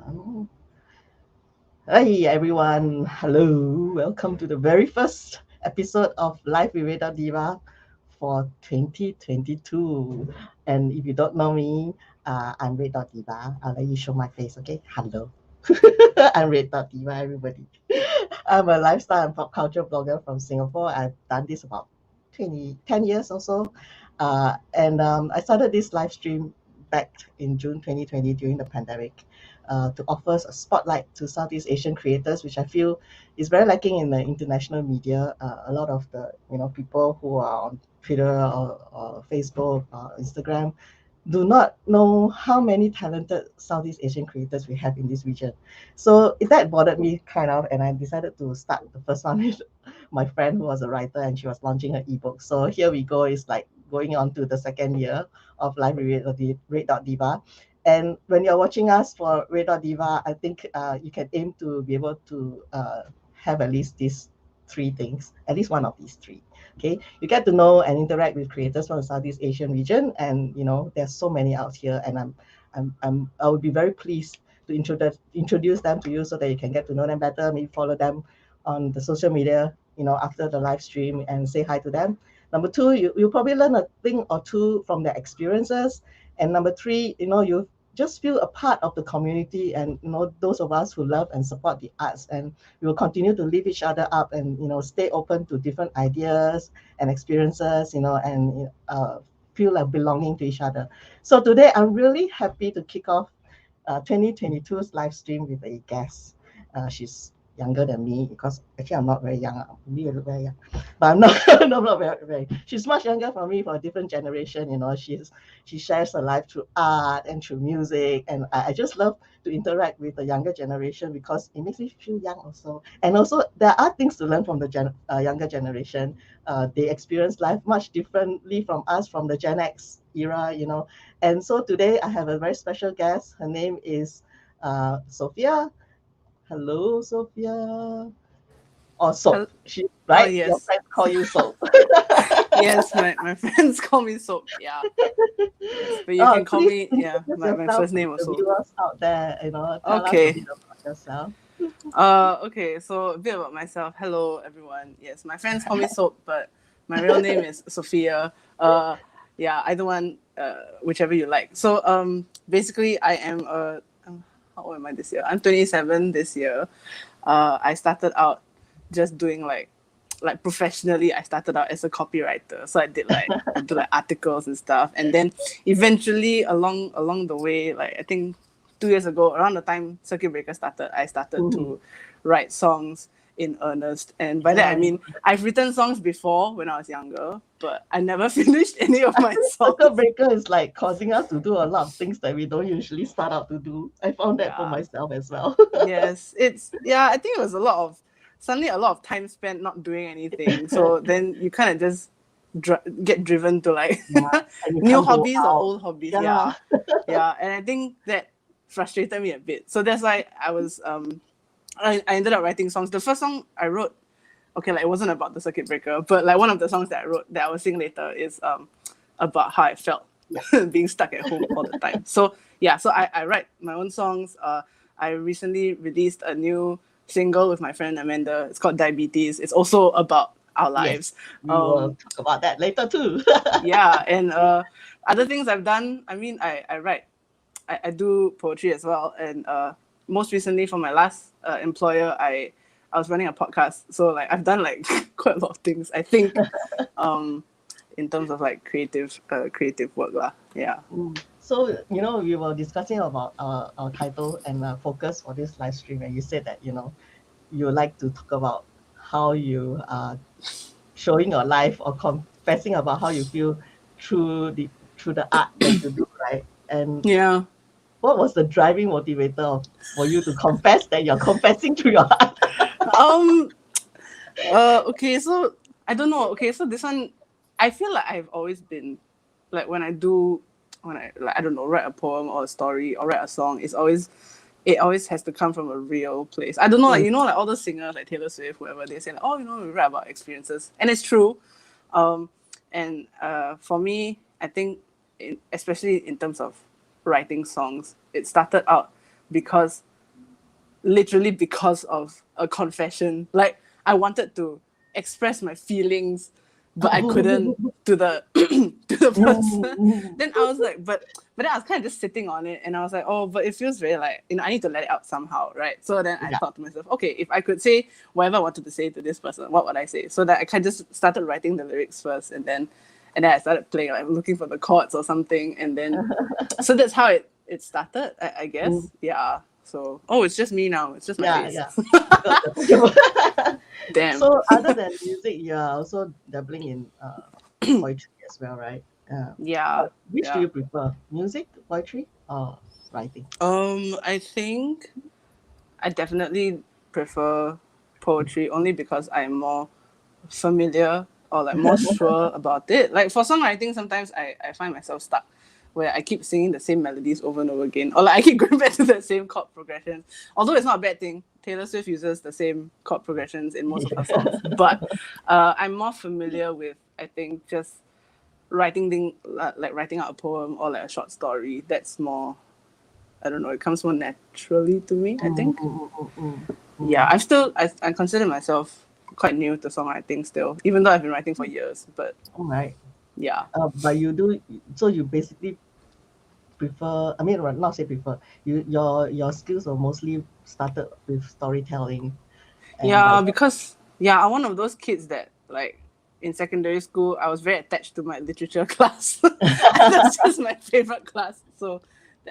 Oh. Hey everyone, hello. Welcome to the very first episode of Live with Red Dot Diva for 2022. And if you don't know me, I'm Red Dot Diva. I'll let you show my face, okay? Hello. I'm Red Dot Diva, everybody. I'm a lifestyle and pop culture blogger from Singapore. I've done this about 10 years or so. And I started this live stream back in June 2020 during the pandemic to offer a spotlight to Southeast Asian creators, which I feel is very lacking in the international media. A lot of the people who are on Twitter or Facebook or Instagram do not know how many talented Southeast Asian creators we have in this region. So that bothered me kind of, and I decided to start the first one with my friend who was a writer and she was launching her ebook. So here we go, it's like going on to the second year of Live with Red Dot Diva. And when you're watching us for Red Dot Diva, I think you can aim to be able to have at least these three things, at least one of these three. Okay, you get to know and interact with creators from the Southeast Asian region, and there's so many out here, and I would be very pleased to introduce them to you so that you can get to know them better. Maybe follow them on the social media, after the live stream and say hi to them. Number two, you'll probably learn a thing or two from their experiences. And number three, you just feel a part of the community, and those of us who love and support the arts, and we will continue to lift each other up, and stay open to different ideas and experiences, and feel like belonging to each other. So today I'm really happy to kick off 2022's live stream with a guest. She's younger than me, because actually I'm not very young. Maybe I look very young, but I'm not. No, not very. She's much younger from me, for a different generation. She shares her life through art and through music, and I just love to interact with the younger generation because it makes me feel young also. And also there are things to learn from the younger generation. They experience life much differently from us, from the Gen X era. And so today I have a very special guest. Her name is Sophia. Hello, Sophia. Or Soap. She, Oh right? Your yes, friends call you Soap. yes. My friends call me Soap. Yeah, yes. But you Oh, can call please me introduce my yourself first to name the also. viewers out there. Tell us a Okay. bit about yourself. Okay. So a bit about myself. Hello everyone. Yes, my friends call me Soap, but my real name is Sophia. Yeah. Either one. Whichever you like. So basically I am how old am I this year? I'm 27 this year. I started out just doing like professionally. I started out as a copywriter, so I do like articles and stuff, and then eventually along the way, like I think 2 years ago, around the time circuit breaker started, I started Mhm. to write songs in earnest. And by that I Yeah. mean I've written songs before when I was younger, but I never finished any of I my think circuit songs. breaker is like causing us to do a lot of things that we don't usually start out to do. I found that for Yeah. myself as well. Yes, it's yeah. I think it was suddenly a lot of time spent not doing anything. So then you kind of just get driven to like Yeah, and you new can't go hobbies or out. old hobbies. Yeah. Yeah, yeah. And I think that frustrated me a bit. So that's why I ended up writing songs. The first song I wrote, okay, like it wasn't about the circuit breaker, but like one of the songs that I wrote that I will sing later is about how I felt Yeah. being stuck at home all the time. So yeah, so I write my own songs. I recently released a new single with my friend Amanda. It's called Diabetes. It's also about our Yes. lives. We will Um, talk about that later too. yeah, and other things I've done. I mean, I write, I do poetry as well, and most recently for my last employer, I was running a podcast. So like I've done like quite a lot of things. I think, um, in terms of like creative work lah. Yeah. So, we were discussing about our title and focus for this live stream, and you said that, you like to talk about how you are showing your life or confessing about how you feel through the art that you do, right? And Yeah. what was the driving motivator for you to confess that you're confessing through your art? Um. Okay. So I don't know. Okay. So this one, I feel like I've always been like when I like I don't know, write a poem or a story or write a song. It always has to come from a real place. I don't know, like like all the singers like Taylor Swift, whoever, they say like, oh, we write about experiences, and it's true. Um, and for me, I think, especially in terms of writing songs, it started out because literally because of a confession. Like I wanted to express my feelings, but I couldn't to the to the person. Then I was like, but then I was kind of just sitting on it, and I was like, oh, but it feels very like, I need to let it out somehow, right? So then I Yeah. thought to myself, okay, if I could say whatever I wanted to say to this person, what would I say? So that I kind of just started writing the lyrics first, and then I started playing, like looking for the chords or something, and then so that's how it started, I Mm, guess. Yeah. So, oh, it's just me now. It's just my yeah, face. yeah. Because you're talking about Damn. so other than music, you're also dabbling in poetry as well, right? Yeah. Which do Yeah. you prefer? Music, poetry, or writing? I think I definitely prefer poetry only because I'm more familiar or like more sure about it. Like for songwriting, sometimes I find myself stuck where I keep singing the same melodies over and over again, or like I keep going back to the same chord progressions. Although it's not a bad thing, Taylor Swift uses the same chord progressions in most of her songs, but I'm more familiar with, I think, just writing thing like writing out a poem or like a short story. That's more, I don't know, it comes more naturally to me, I Mm, think. mm, mm, mm, Yeah, mm. I consider myself quite new to songwriting still, even though I've been writing for years. But All right. yeah, But you do, so you basically prefer, I mean, not say prefer, your skills are mostly started with storytelling, and yeah, like, because yeah, I'm one of those kids that like in secondary school I was very attached to my literature class. That's just my favorite class. So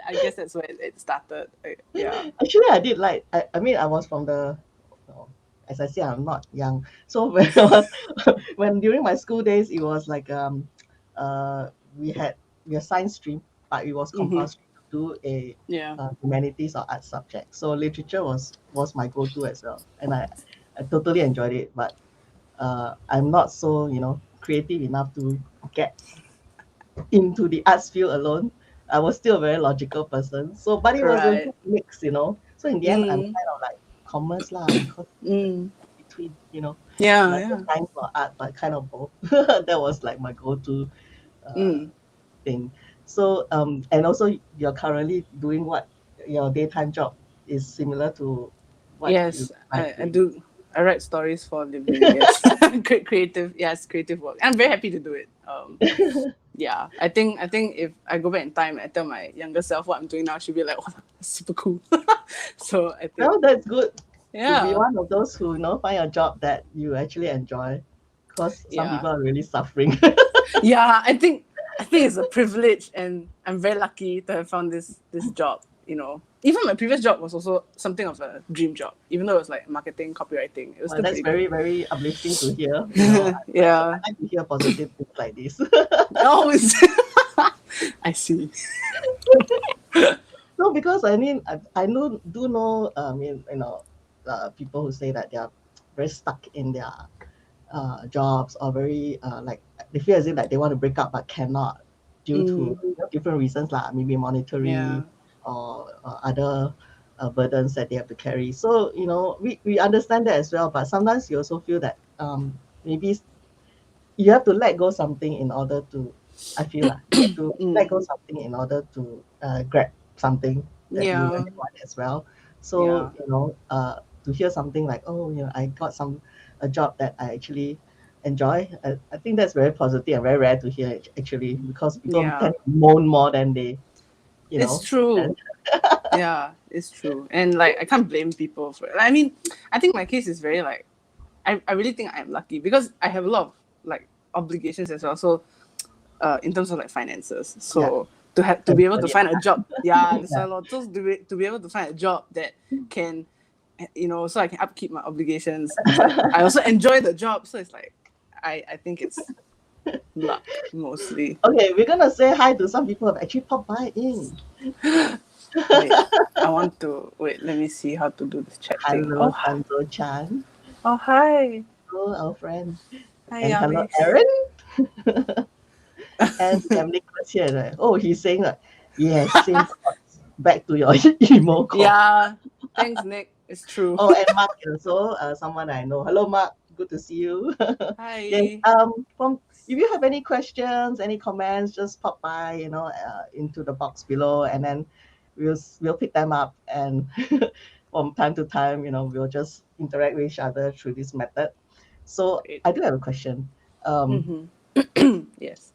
I guess that's where it started. Yeah. actually, I did like, I mean, I was from the, oh, as I say, I'm not young. So when I was, when during my school days, it was like, uh, we had, we had science stream, but it was Mm-hmm. compulsory to do a Yeah. humanities or art subject. So literature was my go-to as well, and I totally enjoyed it. But I'm not so, creative enough to get into the arts field alone. I was still a very logical person. So, but it was a Right. good mix. So in the end, I'm Mm. kind of like commerce lah, because Mm. between, Yeah. neither Yeah. science or art, but kind of both. That was like my go-to uh, Mm. thing. So, and also you're currently doing what your daytime job is similar to what you Yes, like I doing. do. I write stories for a living. Yes, creative. Yes, creative work. I'm very happy to do it. Yeah. I think if I go back in time and tell my younger self what I'm doing now, she'll be like, "Oh, that's super cool." So I think, Well, that's good to be yeah, one of those who find a job that you actually enjoy, because some yeah, people are really suffering. yeah. I think it's a privilege, and I'm very lucky to have found this job. Even my previous job was also something of a dream job, even though it was like marketing, copywriting. It was Well, still that's pretty good. very, very uplifting to hear. Yeah. I like to hear positive things like this. Oh, I see. No, because I mean, I do know, people who say that they are very stuck in their jobs, or very like they feel as if like they want to break up but cannot, due to Mm, different reasons, like maybe monetary, yeah. or other burdens that they have to carry. So we understand that as well, but sometimes you also feel that maybe you have to let go something in order to, I feel like you have to let Mm, go something in order to grab something that you yeah. really want as well. So Yeah. to hear something like, oh, I got a job that I actually enjoy, I think that's very positive and very rare to hear, actually, because people Yeah. tend to moan more than they It's than- true. Yeah, it's true. And like I can't blame people for it. I mean, I think my case is very like I really think I'm lucky because I have a lot of like obligations as well. So in terms of like finances. yeah, So to be able to everybody. find a job, yeah, that's why Yeah. a lot. So to be able to find a job that can, so I can upkeep my obligations, but I also enjoy the job. So it's like, I think it's luck mostly. Okay, we're gonna say hi to some people who have actually popped by in. Wait, I want to wait. Let me see how to do this chat thing. Hello, Sanzo Chan. Oh, hi, Hello, our friend. hi, And hello, Yami. Aaron. And we have Nicholas here. Right? Oh, he's saying like, yes, same chords. Back to your emo chord. Yeah, thanks, Nick. It's true. Oh, and Mark is also someone I know. Hello, Mark. Good to see you. Yes. Hi. From if you have any questions, any comments, just pop by, into the box below, and then we'll pick them up, and from time to time, we'll just interact with each other through this method. So Great. I do have a question. Yes.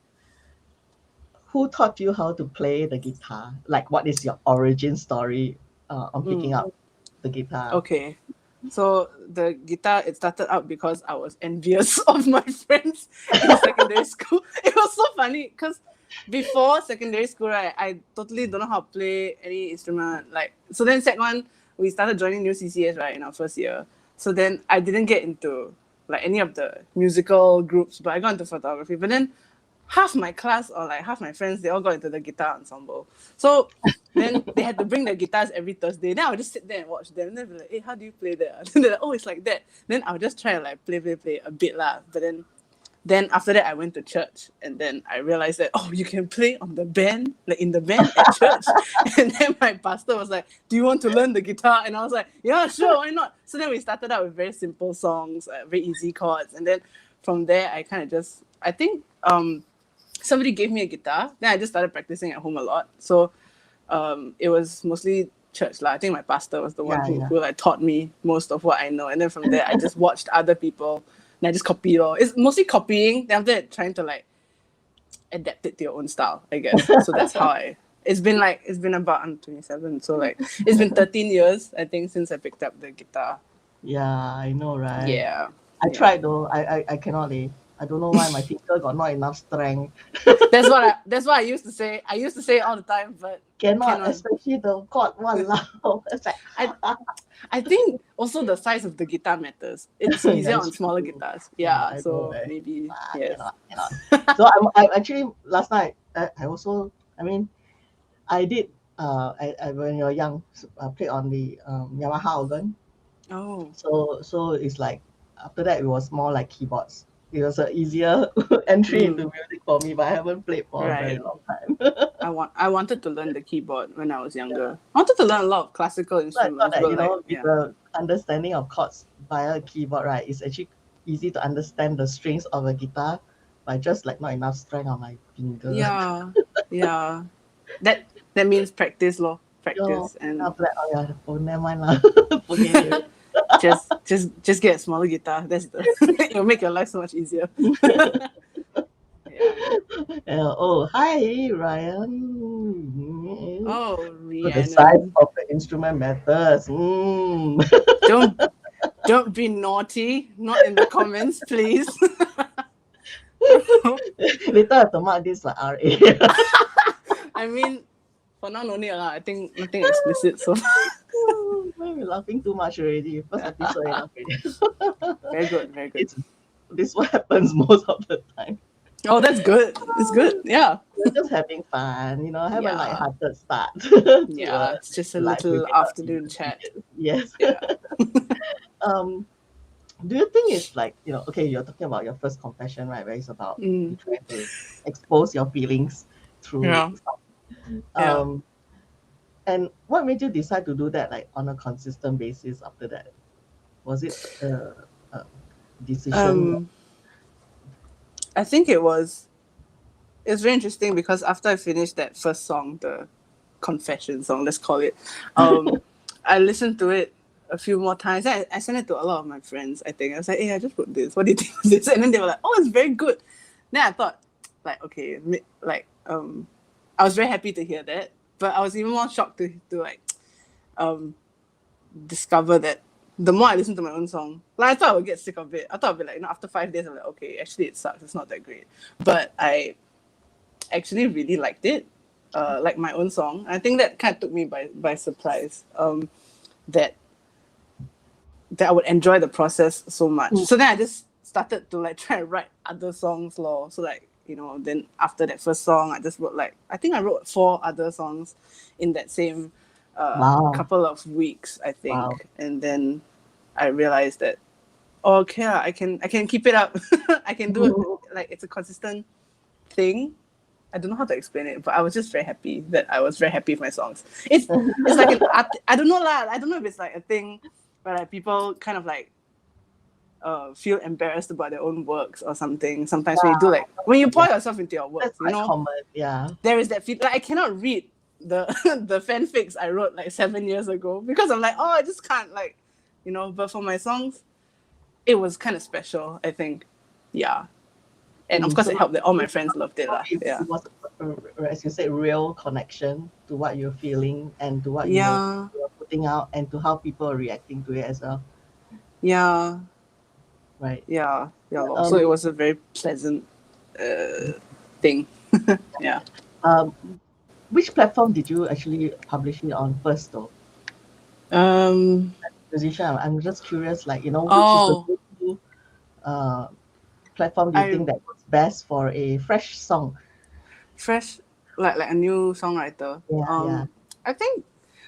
Who taught you how to play the guitar? Like, what is your origin story on picking up the guitar? Okay. So the guitar, it started out because I was envious of my friends in secondary school. It was so funny because before secondary school, right, I totally don't know how to play any instrument. Like, so then sec one, we started joining new CCAs, right, in our first year. So then I didn't get into like any of the musical groups, but I got into photography. But then half my class or like half my friends, they all got into the guitar ensemble. So then they had to bring their guitars every Thursday. Then I would just sit there and watch them. And then be like, hey, how do you play that? And they're like, oh, it's like that. Then I would just try to like play a bit lah. But then after that I went to church, and then I realized that, oh, you can play on the band, like in the band at church. And then my pastor was like, do you want to learn the guitar? And I was like, yeah, sure, why not? So then we started out with very simple songs, very easy chords. And then from there I kind of just, I think somebody gave me a guitar. Then I just started practicing at home a lot. So it was mostly church lah. I think my pastor was the one Yeah, who like taught me most of what I know. And then from there I just watched other people and I just copied it all. It's mostly copying, then after that trying to like adapt it to your own style, I guess. So that's how it's been about, I'm 27, so like it's been 13 years I think since I picked up the guitar. yeah, I know, right? Yeah. I Yeah. tried though. I cannot. I don't know why my finger got not enough strength. That's what I used to say. I used to say it all the time, but Cannot, cannot. especially the chord. Walao. It's like, I think also the size of the guitar matters. It's yeah, easier it's on smaller true. guitars. Yeah, Yeah, I know, so right? maybe yes. Cannot. So I'm actually last night. I also. I mean, I did. I when you're young, I played on the Yamaha organ. Oh. So it's like after that it was more like keyboards. It was an easier entry into Mm, music for me, but I haven't played for a very right. long time. I wanted to learn the keyboard when I was younger. I wanted to learn a lot of classical So I thought instruments, that, but like with yeah. the understanding of chords via a keyboard, right, it's actually easy to understand the strings of a guitar, but just like not enough strength on my finger. Yeah. Yeah. That means practice lor. So Practice and after that, oh yeah, oh, never mind lah. Forget it. just get a smaller guitar. That's the it'll make your life so much easier. Yeah. Oh, hi, Ryan. Oh, So the size Rhiannon. of the instrument matters. Don't be naughty. Not in the comments, please. Later I have to mark this like RA. I mean, for now no need lah. I think nothing explicit. So We're laughing too much already. First episode enough already. very good, very good. It's this what happens most of the time. Oh, that's good. It's good. Yeah. We're just having fun, have a Yeah. light-hearted start to Yeah. It's just a life with little it. afternoon chat. Yes. Yeah. Um, do you think it's like, okay, you're talking about your first confession, right? Where it's about you Mm. trying to expose your feelings through Yeah. Yeah. um and what made you decide to do that like on a consistent basis after that? Was it a decision? I think it's very interesting because after I finished that first song, the confession song, let's call it, I listened to it a few more times. I sent it to a lot of my friends, I think. I was like, hey, I just wrote this. What do you think of this? And then they were like, oh, it's very good. Then I thought, like, okay, like, I was very happy to hear that. But I was even more shocked to like, discover that the more I listen to my own song, like I thought I would get sick of it. I thought I'd be like, after 5 days, I'm like, okay, actually it sucks. It's not that great. But I actually really liked it, like my own song. I think that kind of took me by surprise. That I would enjoy the process so much. So then I just started to like try to write other songs, lor. So like then after that first song, I just wrote I think I wrote 4 other songs in that same Wow. couple of weeks, I think. Wow. And then I realized that, okay, I can keep it up. I can do it. Like it's a consistent thing. I don't know how to explain it, but I was just very happy that I was very happy with my songs. It's like an art. I don't know lah. I don't know if it's like a thing where like people kind of like feel embarrassed about their own works or something. Sometimes when you do when you pour yourself into your works, That's quite common. Yeah. there is that feel. Like I cannot read the the fanfics I wrote like 7 years ago, because I'm like, oh, I just can't, like, but for my songs, it was kind of special, I think. Yeah. And of course So it helped that all my friends loved it lah. it Yeah. was, as you said, real connection to what you're feeling and to what Yeah. you're putting out and to how people are reacting to it as well, Yeah. right? Yeah. Yeah. Lor. So it Um, was a very pleasant thing. Yeah. um, which platform did you actually publish it on first, though? Um Musician, I'm just curious, like, which is the oh, go-to uh, platform do you I think that works best for a fresh song? fresh, like a new songwriter. Yeah, yeah. I think,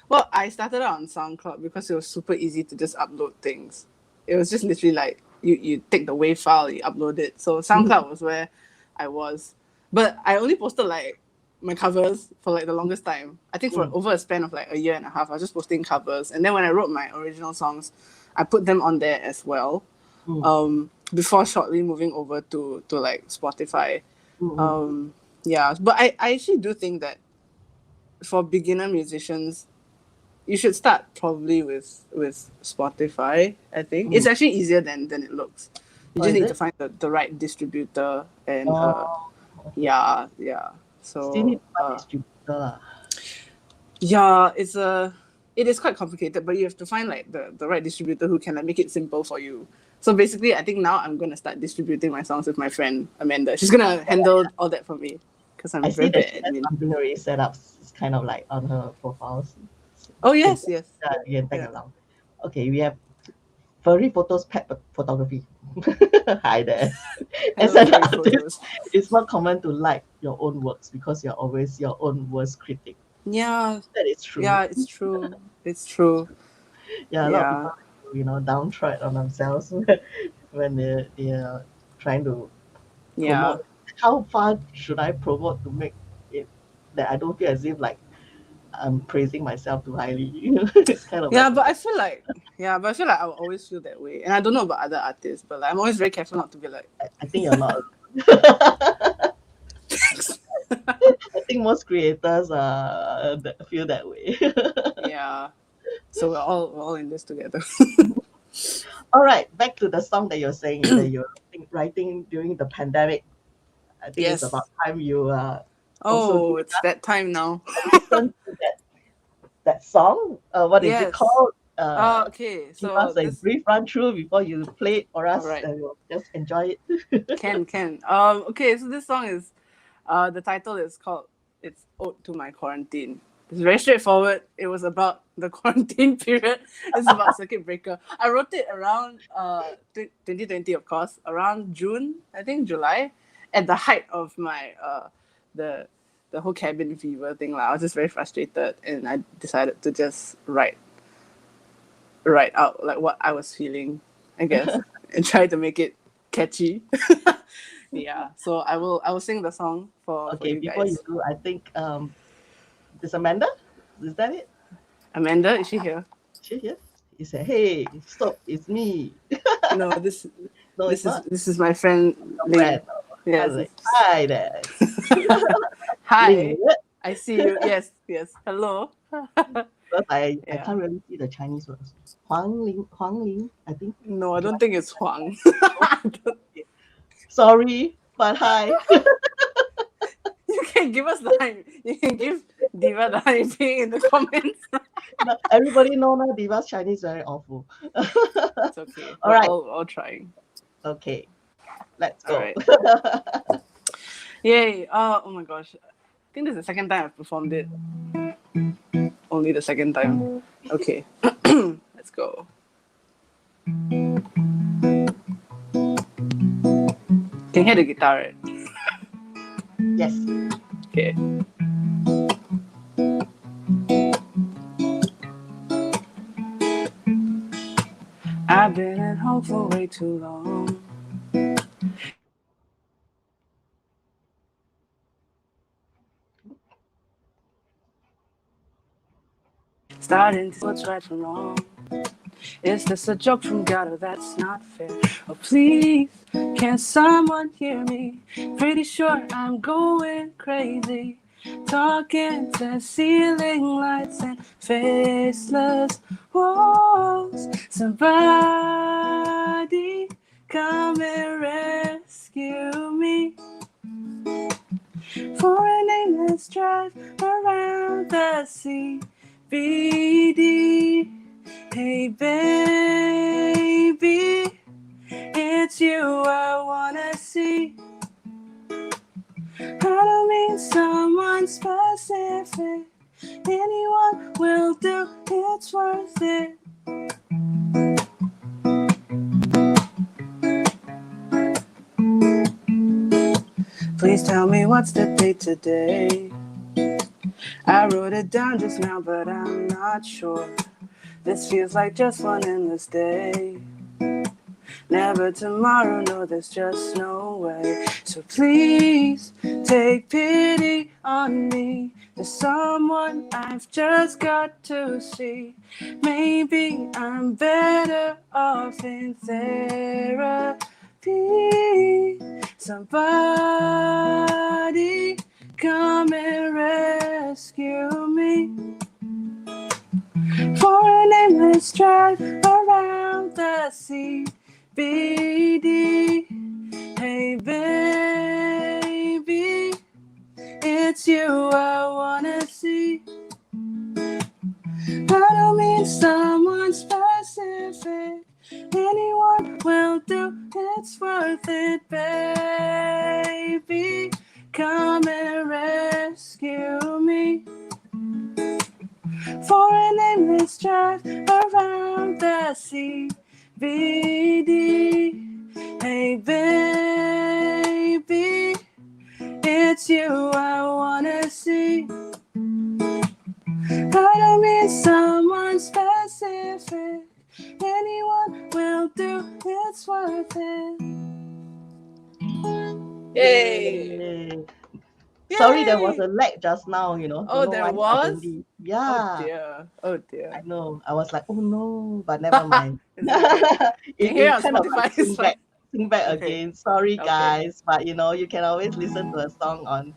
well, I started out on SoundCloud because it was super easy to just upload things. It was just literally like you take the WAV file, you upload it. So SoundCloud was where I was. But I only posted like my covers for like the longest time. I think for Mm, over a span of like a year and a half, I was just posting covers. And then when I wrote my original songs, I put them on there as well. mm, Before shortly moving over to like Spotify. mm, mm. Um, yeah, but I actually do think that for beginner musicians, you should start probably with Spotify. I think it's Mm. actually easier than it looks. You Oh, just is need to it? find the right distributor, and Oh, okay. yeah. Still need So to find distributor lah. yeah, it is quite complicated, but you have to find like the right distributor who can like make it simple for you. So basically, I think now I'm gonna start distributing my songs with my friend Amanda. She's gonna handle all that for me because I I'm very see that bad she at has admin. something already set up. It's kind of like on her profiles. Oh You can, yes, yes, you can tag yeah. along. Okay, we have furry photos, pet photography. Hi there. As Hello, an furry artist, photos. it's not common to like your own works because you're always your own worst critic. Yeah, That is true. yeah, it's true. It's true. Yeah, a lot of Yeah, people, downtrodden on themselves when they're trying to yeah, promote. How far should I promote to make it that I don't feel as if like I'm praising myself too highly? It's kind of yeah. like a But I feel like, yeah, but I feel like I will always feel that way, and I don't know about other artists, but like, I'm always very careful not to be like, I think you're not. I think most creators feel that way. yeah. So we're all in this together. All right, back to the song that you're saying that you're writing during the pandemic. I think it's about Yes. time you also Oh, it's that time now. listen to that song. What is it Yes. called? Okay. Give So us a this. brief run through before you play it for All us, right. and we'll just enjoy it. Can. Okay. So this song is, the title is called "It's Ode to My Quarantine." It's very straightforward. It was about the quarantine period. It's about circuit breaker. I wrote it around 2020, of course, around June, I think July, at the height of my the the whole cabin fever thing. Like, I was just very frustrated, and I decided to just write out like what I was feeling, I guess, and try to make it catchy. Yeah. So I will sing the song for Okay, you before you guys. do, I think is Amanda? Is that it? Amanda, is she here? She here? He said, "Hey, stop! It's me." No, this No, it's this is not. this is my friend Your Ling. friend. I Yes. was like, "Hi there, Ling." Hi. Is it? I see you. Yes. Yes. Hello. Because I Yeah. can't really see the Chinese words. Huang Ling, I think. No, I Do don't I? think it's Huang. Sorry, but hi. You can give us the hype. You can give Diva the hype in the comments. Everybody know now Diva's Chinese very awful. It's okay. All We're right, all trying. okay, let's All go. right. Yay. Oh my gosh. I think this is the second time I've performed it. Only the second time. Okay. Let's go. Can you hear the guitar, right? Yes. Okay. I've been at home for way too long. Starting to see what's right from wrong. Is this a joke from God or that's not fair? Oh please, can someone hear me? Pretty sure I'm going crazy. talking to ceiling lights and faceless walls. Somebody come and rescue me. For a nameless drive around the CBD. Hey baby, it's you I wanna see. I don't mean someone specific. Anyone will do, it's worth it. Please tell me what's the date today. I wrote it down just now, but I'm not sure. This feels like just one endless day. Never tomorrow, no, there's just no way. So please take pity on me. There's someone I've just got to see. Maybe I'm better off in therapy. Somebody come and rescue me. For a nameless drive around the CBD. Hey baby, it's you I wanna see. I don't mean someone specific. Anyone will do, it's worth it, baby. Come and rescue me. For a nameless drive around the CBD. Hey baby, it's you I wanna see. I don't mean someone specific. Anyone will do, it's worth it. Yay! Sorry, there was a lag just now, you know. Oh, Don't know there why was? suddenly. Oh Yeah, dear. Oh dear. I know. I was like, oh no, but never mind. Is it okay? it Can hear it on kind of like Spotify, so- sing back Okay. again. Sorry, Okay. guys, but you know, you can always listen to a song on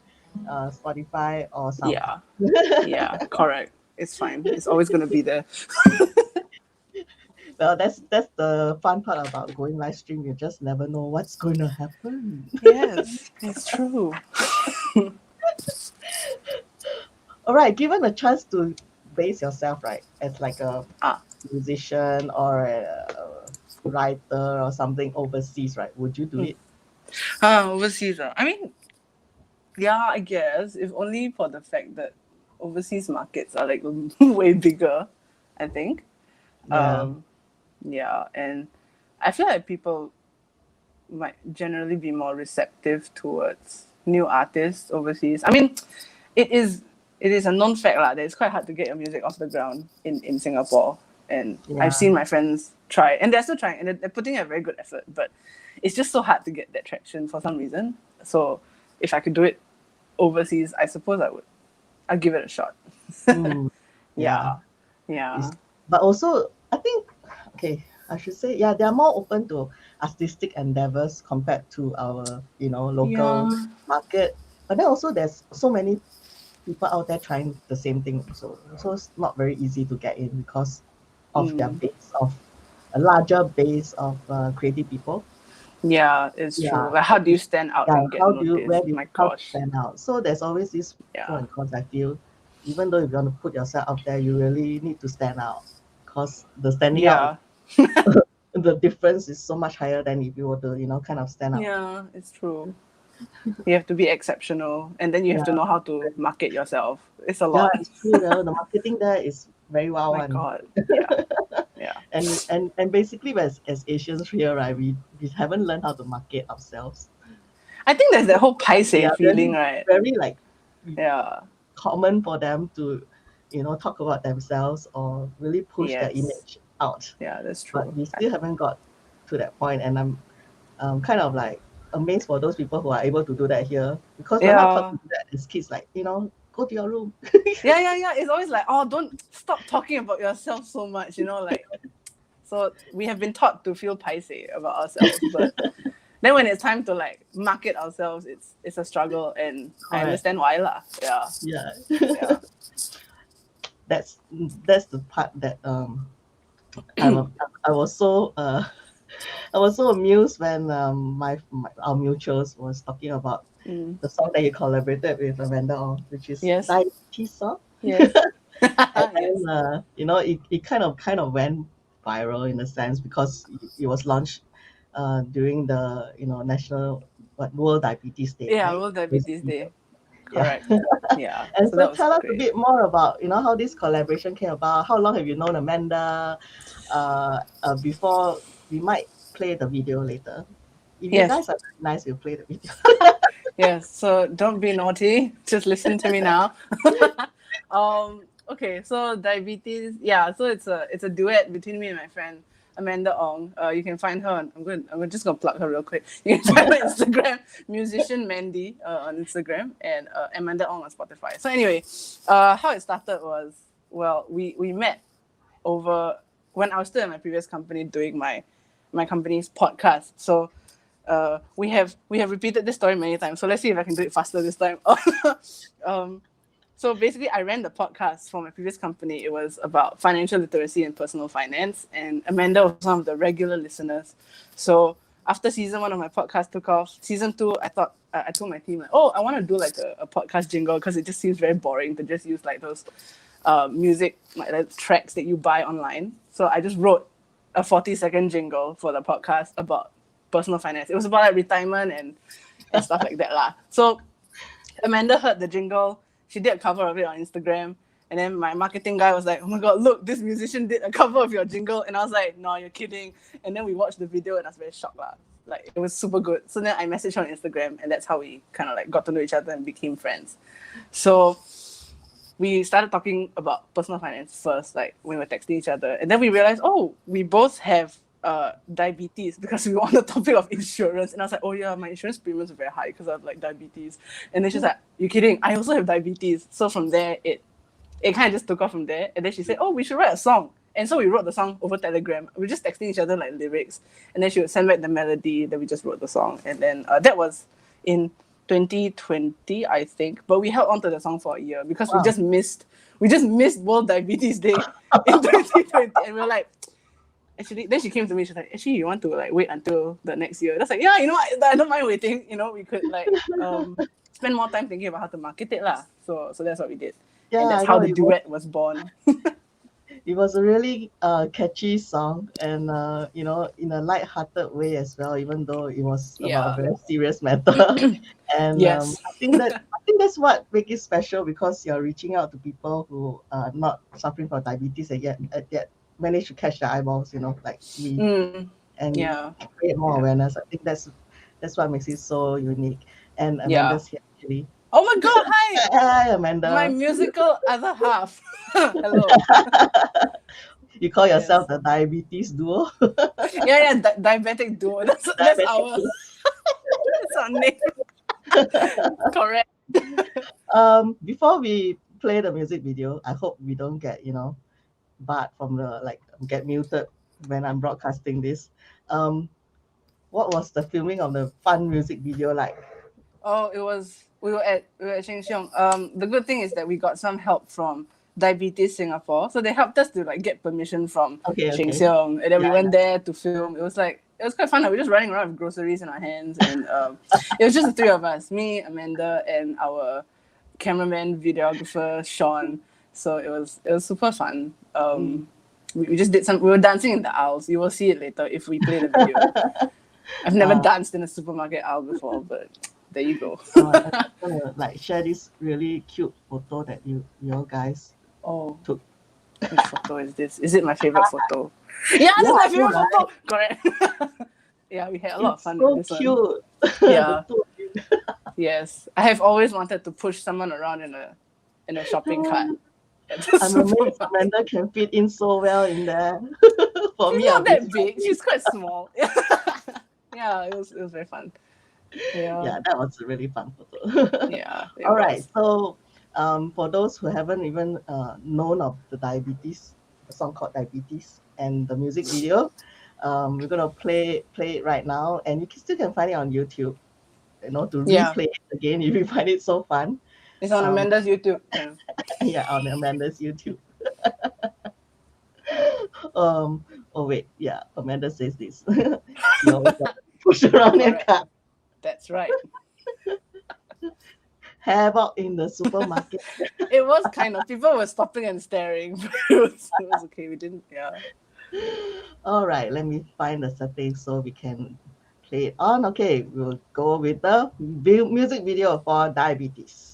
Spotify or SoundCloud. Yeah. Yeah, correct. It's fine. It's always gonna be there. Well, that's the fun part about going live stream. You just never know what's going to happen. Yes, it's true. All right, given a chance to base yourself, right, as like a Ah. musician or a writer or something overseas, right, would you do it? Overseas. I mean, yeah, I guess if only for the fact that overseas markets are like way bigger. I think. Yeah. Yeah, and I feel like people might generally be more receptive towards new artists overseas. I mean, it is a known fact that it's quite hard to get your music off the ground in Singapore. And Yeah. I've seen my friends try, and they're still trying, and they're putting in a very good effort, but it's just so hard to get that traction for some reason. So if I could do it overseas, I suppose I would. I'd give it a shot. Mm, Yeah. but also, I think, okay, I should say, yeah, they are more open to artistic endeavors compared to our, local Yeah. market. But then also, there's so many people out there trying the same thing. So it's not very easy to get in because of their base of a larger base of creative people. Yeah, it's Yeah. true. Like, how do you stand out Yeah, and get noticed? where do you My how to gosh. stand out? So there's always this Yeah. pro and cons. I feel, even though if you want to put yourself out there, you really need to stand out because the standing out, Yeah. the difference is so much higher than if you were to, kind of stand out. Yeah, it's true. You have to be exceptional, and then you have to know how to market yourself. It's a Yeah, lot. it's true. The marketing there is very well My one. God. Yeah. Yeah. And basically, as Asians here, right, we haven't learned how to market ourselves. I think there's that whole paise Yeah, feeling, right? very like Yeah. common for them to, talk about themselves or really push their Yes. image out. Yeah, that's But true. we still haven't got to that point, and I'm kind of like amazed for those people who are able to do that here because we're not taught to do that as kids. Like, go to your room. Yeah. It's always like, oh, don't stop talking about yourself so much, like. So we have been taught to feel paise about ourselves, but then when it's time to like market ourselves, it's a struggle, and I Correct. understand why lah. Yeah, Yeah. yeah. that's the part that I was I was so I was so amused when our mutuals was talking about Mm. the song that you collaborated with Amanda Ong, which is Yes, Diabetes song. yes, And yes. then it kind of went viral in a sense because it was launched during the National World Diabetes Day, Yeah, right? World Music Diabetes video. Day. Yeah. Correct. Yeah. And So so that was tell us a great. bit more about how this collaboration came about. How long have you known Amanda? Before we might play the video later. If you Yes, guys are very nice, we'll play the video. yes. So don't be naughty. Just listen to me now. Okay. So diabetes. Yeah. So it's a duet between me and my friend Amanda Ong. You can find her on. I'm just gonna plug her real quick. You can find her on Instagram, musician Mandy on Instagram, and Amanda Ong on Spotify. So anyway, how it started was, well, we met over when I was still in my previous company doing my company's podcast. So we have repeated this story many times. So let's see if I can do it faster this time. um, so basically, I ran the podcast for my previous company. It was about financial literacy and personal finance, and Amanda was one of the regular listeners. So after season 1 of my podcast took off, season 2, I thought I told my team like, oh, I want to do like a podcast jingle because it just seems very boring to just use like those music like tracks that you buy online. So I just wrote a 40-second jingle for the podcast about personal finance. It was about like retirement and stuff like that lah. So Amanda heard the jingle. She did a cover of it on Instagram. And then my marketing guy was like, oh my God, look, this musician did a cover of your jingle. And I was like, no, you're kidding. And then we watched the video and I was very shocked lah. Like it was super good. So then I messaged her on Instagram and that's how we kind of like got to know each other and became friends. So we started talking about personal finance first, like when we were texting each other. And then we realized, oh, we both have diabetes because we were on the topic of insurance. And I was like, oh yeah, my insurance premiums are very high because I have like diabetes. And then she's like, you kidding? I also have diabetes. So from there, it kind of just took off from there. And then she said, oh, we should write a song. And so we wrote the song over Telegram. We were just texting each other like lyrics. And then she would send back the melody. Then we just wrote the song. And then that was in 2020, I think. But we held on to the song for a year because Wow. we just missed World Diabetes Day in 2020. And we were like, actually, then she came to me, she's like, actually, you want to like wait until the next year? That's like, yeah, you know what? I don't mind waiting. You know, we could like spend more time thinking about how to market it lah. So that's what we did. Yeah, And that's I how know the duet was born. it was a really catchy song, and in a light-hearted way as well, even though it was about a Yeah. very serious matter. And Yes. I think that's what makes it special because you're reaching out to people who are not suffering from diabetes and yet manage to catch their eyeballs, like me, Mm, and yeah. create more Yeah. awareness. I think that's what makes it so unique. And Yeah. Amanda's here actually. Oh my God, hi. Hi, My Amanda. musical other half. Hello. You call yourself Yes. the diabetes duo? Yeah, diabetic duo. That's Diabetic our duo. that's our name. Correct. Before we play the music video, I hope we don't get barred from get muted when I'm broadcasting this. What was the filming of the fun music video like? Oh, we were at Sheng Siong. The good thing is that we got some help from Diabetes Singapore, so they helped us to like get permission from Okay, Sheng okay. Siong, and then we Yeah, went there to film. It was quite fun. We were just running around with groceries in our hands, and it was just the three of us, me, Amanda, and our cameraman, videographer Sean. So it was super fun. We just did some. We were dancing in the aisles. You will see it later if we play the video. I've never danced in a supermarket aisle before, but there you go. I'm gonna share this really cute photo that you guys Oh, took. which photo is this? Is it my favorite photo? Yeah, Yeah, this is my I know, favorite photo. Correct. Yeah, we had a lot of It's fun so with this cute. one. The Yeah. two of you. Yes, I have always wanted to push someone around in a shopping cart. At the I'm amazed supermarket. Amanda can fit in so well in there. For She's me, I'll not be that big. She's quite small. Yeah, it was very fun. yeah, that was a really fun photo. Yeah, it All right, was. so for those who haven't even known of the song called Diabetes and the music video, We're gonna play it right now, and you still can find it on YouTube. To Yeah, replay it again if you find it so fun. it's on Um, Amanda's YouTube. Yeah. yeah, on Amanda's YouTube. Um, oh wait, yeah, Amanda says this. She always push around your Correct. cart. That's right. Havoc in the supermarket. It was kind of, people were stopping and staring, but it was okay. We didn't. Yeah. All right, let me find the settings so we can play it on. Okay, we'll go with the music video for diabetes.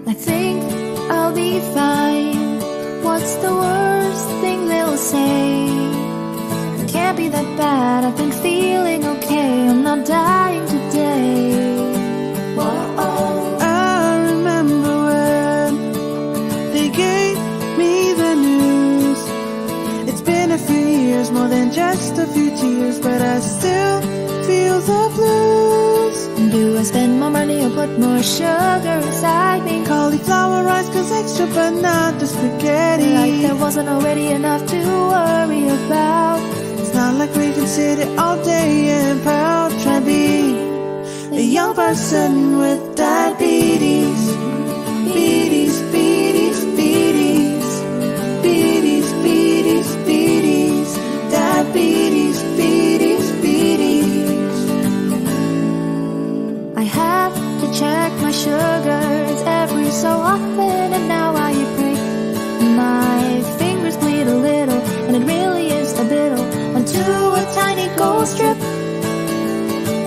I think I'll be fine. What's the worst thing they'll say? It can't be that bad. I've been feeling okay. I'm not dying today. Whoa. I remember when they gave me the news. It's been a few years, more than just a few tears, but I still feel the blues. Do I spend more money or put more sugar inside me? Cauliflower rice cause extra, but not the spaghetti. Like there wasn't already enough to worry about. It's not like we can sit it all day and pout. Try be a young person with diabetes. Beaties, beaties, beaties. Beaties, beaties, beaties. Diabetes, beaties, beaties. I have to check my sugars every so often, and now I pray. My fingers bleed a little, and it really is a biddle onto a tiny gold strip.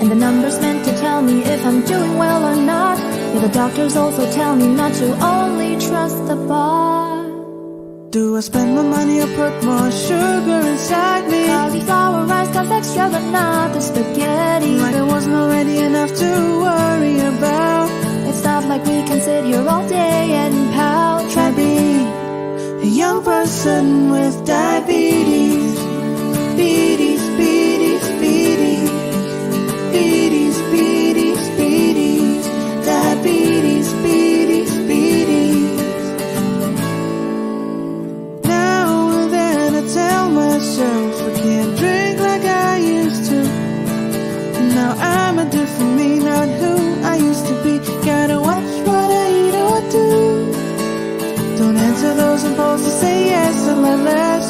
And the number's meant to tell me if I'm doing well or not. Yeah, the doctors also tell me not to only trust the bar. Do I spend more money or put more sugar inside me? Cauliflower rice comes extra, but not the spaghetti. Like there wasn't already enough to worry about. It's not like we can sit here all day and pout. Try be a young person with diabetes. Beaties, beaties, beaties. Beaties, beaties, beaties. Diabetes, beaties, beaties. Now and then I tell myself I can't drink like I used to. Now I'm a different me, not who I used to be. Gotta watch what I eat or do. Don't answer those impulses, say yes and let less.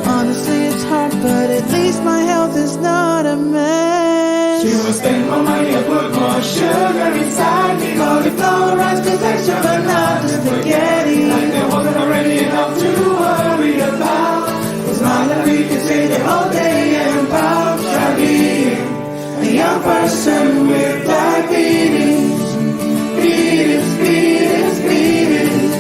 Honestly it's hard, but at least my health is not a mess. You will spend more money or put more sugar inside me. Cauliflower rice cause extra, but not the spaghetti. Like there wasn't already enough to worry about. It's not that we can sit there all day and pout. Try being a young person with diabetes. Beaties, beaties, beaties.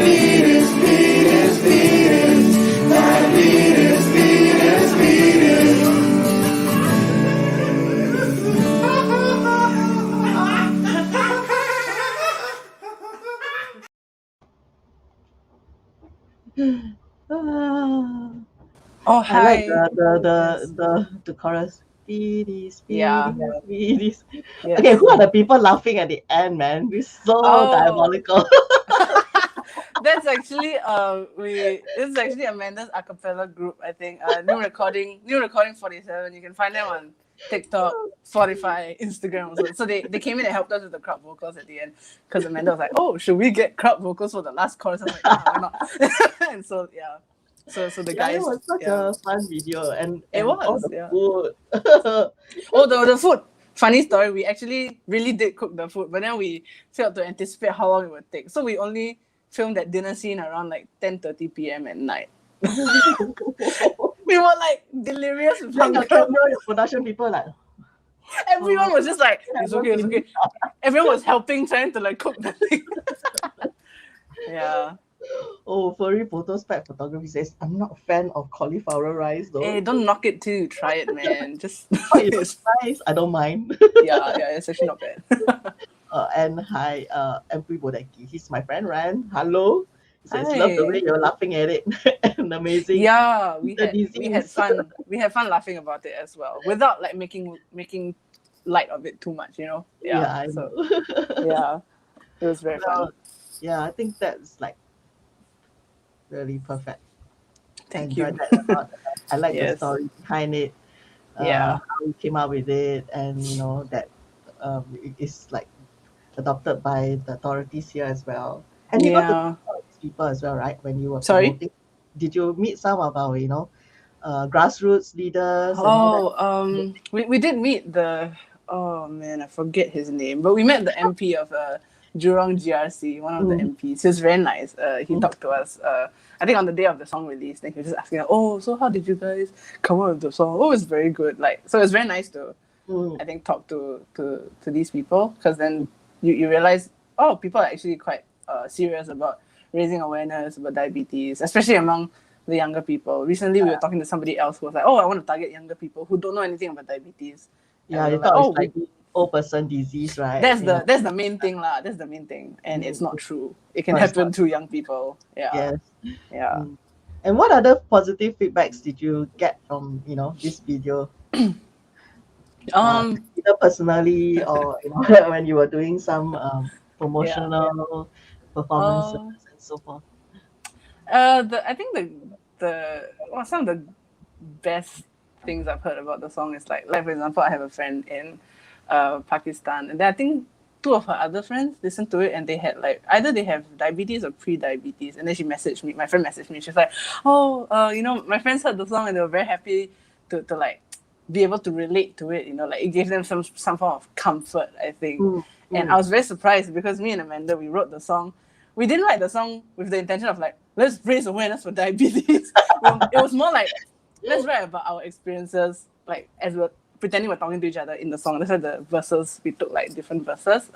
Beaties, beaties, beaties. Diabetes, beaties, beaties. Ah, Oh, I hi. like the chorus. Beaties, Yeah. beaties, beaties. Yes. Okay, who are the people laughing at the end, man? We're so Oh. diabolical. That's actually this is actually Amanda's a cappella group, I think. New recording 47. You can find them on TikTok, Spotify, Instagram also. So they came in and helped us with the crowd vocals at the end. Because Amanda was like, oh, should we get crowd vocals for the last chorus? I was like, nah, why not? And so yeah. So the Yeah, guys, it was such yeah. a fun video, and It all was, the yeah. food. Oh, the food. Funny story, we actually really did cook the food, but then we failed to anticipate how long it would take. So we only filmed that dinner scene around like 10:30 p.m. at night. We were like delirious with Then your hunger. camera, your production people like, Everyone was just like, it's okay, it's okay. Everyone was helping, trying to like cook the thing. Yeah. oh, Furry Photos Pack Photography says, I'm not a fan of cauliflower rice though. Hey, don't knock it till you try it, man. Just Oh, it looks nice. I don't mind. yeah, it's actually not bad. And hi, Empri Bodeki. He's my friend, Ryan. Hello. So I just love the way Hi. you're laughing at it. And amazing. Yeah, we The had disease. fun. We had fun laughing about it as well, without like making light of it too much, you know. Yeah, Yeah. I So know. yeah, it was very Well, fun. yeah, I think that's like really perfect. I Thank enjoyed you. that a lot. I like the Yes. story behind it, Yeah. how you came up with it, and that it is like adopted by the authorities here as well. And you got to Yeah. meet all these people as well, right? When you were Sorry. promoting, did you meet some of our, grassroots leaders and all that? Oh, we did meet the, oh man, I forget his name, but we met the MP of Jurong GRC, one of the Mm, MPs. He was very nice. He mm, talked to us. I think on the day of the song release, then he was just asking, "Oh, so how did you guys come up with the song?" Oh, it's very good. Like, so it's very nice to, mm, I think, talk to these people, because then you realize, oh, people are actually quite serious about raising awareness about diabetes, especially among the younger people. Recently, we were talking to somebody else who was like, "Oh, I want to target younger people who don't know anything about diabetes," and yeah, we you were like, thought "Oh, it's like old person disease, right? that's the main thing lah. That's the main thing, and it's not Mm, true. It can no, it's happen not. to young people." Yeah, Yes. yeah. Mm. And what other positive feedbacks did you get from this video? Um, Either personally or when you were doing some yeah. promotional performances Uh, and so forth. I think some of the best things I've heard about the song is like for example, I have a friend in Pakistan, and then I think two of her other friends listened to it, and they had like either they have diabetes or pre-diabetes, and then she messaged me. My friend messaged me. She's like, "Oh, my friends heard the song and they were very happy to like be able to relate to it. Like it gave them some form of comfort, I think." Mm, And I mm, was very surprised because me and Amanda, we wrote the song. We didn't write the song with the intention of like, let's raise awareness for diabetes. It was more like, let's write about our experiences, like as we're pretending we're talking to each other in the song. That's why the verses, we took like different verses,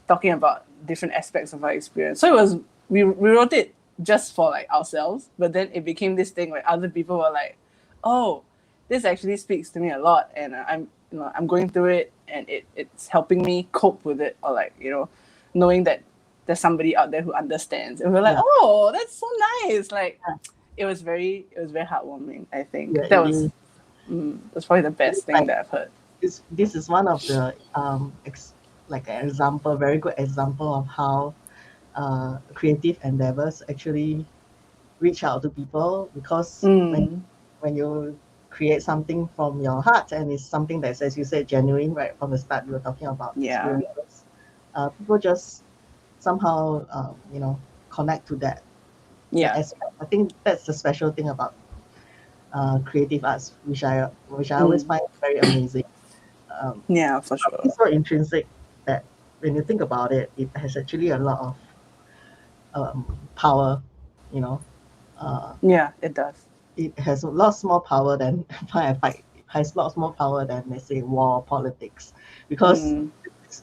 talking about different aspects of our experience. So it was, we wrote it just for like ourselves, but then it became this thing where other people were like, oh, this actually speaks to me a lot, and I'm going through it, and it's helping me cope with it, or like knowing that there's somebody out there who understands, and we're like, yeah, oh, that's so nice. Like it was very heartwarming. I think yeah, that it was is. that's probably the best It's thing like that I've heard. this is one of the like an example, very good example of how creative endeavors actually reach out to people, because Mm, when you create something from your heart and it's something that's, as you said, genuine right from the start, you were talking about yeah, experiences, people just somehow connect to that yeah, aspect. I think that's the special thing about creative arts, which I always mm, find very amazing. um, yeah, for sure. it's so intrinsic that when you think about it, it has actually a lot of power. you know uh, Yeah, it does. it has lots more power than fight. It has lots more power than, let's say, war politics, because Mm,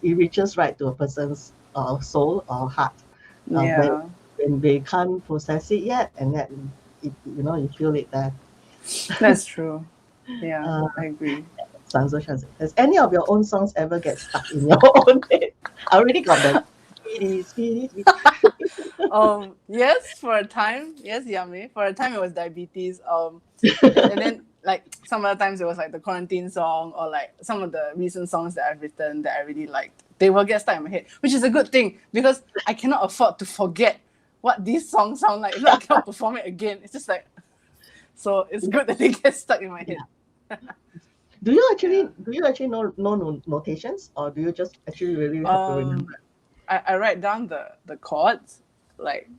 it reaches right to a person's soul or heart, when yeah, they can't process it yet, and then you feel it there. that's true. Yeah, uh, I agree. Sanzo, has any of your own songs ever get stuck in your own head? I already got the speedy, speedy, speedy. Yes, for a time. Yes, yummy. For a time, it was diabetes. And then like some other times it was like the quarantine song, or like some of the recent songs that I've written that I really liked. They will get stuck in my head, which is a good thing because I cannot afford to forget what these songs sound like. If not, I cannot perform it again. It's just like, so it's good that they get stuck in my head. Yeah. Yeah. Do you actually know notations, or do you just actually really have to Um, remember? I write down the chords, like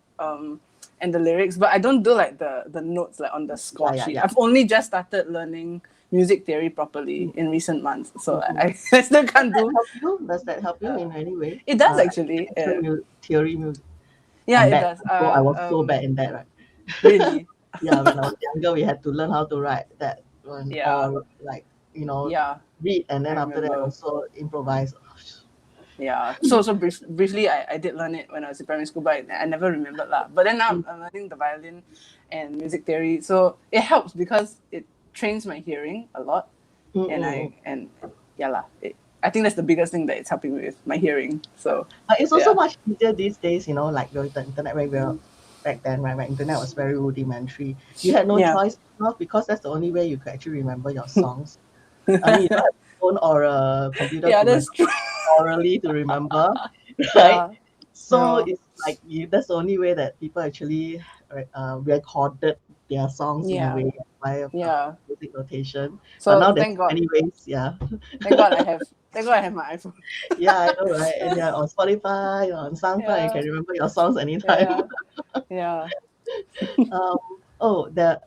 and the lyrics, but I don't do like the notes like on the Yeah, score yeah, sheet. yeah. I've only just started learning music theory properly in recent months, so Mhm. I still can't do. Does that help you Uh, in any way? it does actually. Actual theory music. Yeah, I'm it bad. does. So I was so bad in that, right? Really. Yeah, when I was younger, we had to learn how to write that one, Yeah, or like yeah, read, and I then after that remember. also improvise. Yeah. So briefly, I did learn it when I was in primary school, but I never remembered lah. But then now I'm learning the violin and music theory, so it helps because it trains my hearing a lot, and Mm-mm. I yeah lah. I think that's the biggest thing that it's helping me with my hearing. So But it's also yeah. much easier these days, like with the internet, where we're back then, right? When internet was very rudimentary, you had no Yeah. choice, because that's the only way you could actually remember your songs. I mean, you don't have a phone or a computer Yeah, to that's true. orally to remember, right? Yeah. So Yeah. it's like that's the only way that people actually recorded their songs in a Yeah. way via Yeah. music notation. But So now there's many ways, yeah. thank God I have my iPhone. Yeah, I know, right? And you're on Spotify, you're on SoundCloud, you Yeah. can remember your songs anytime. Yeah. Yeah. um, oh, the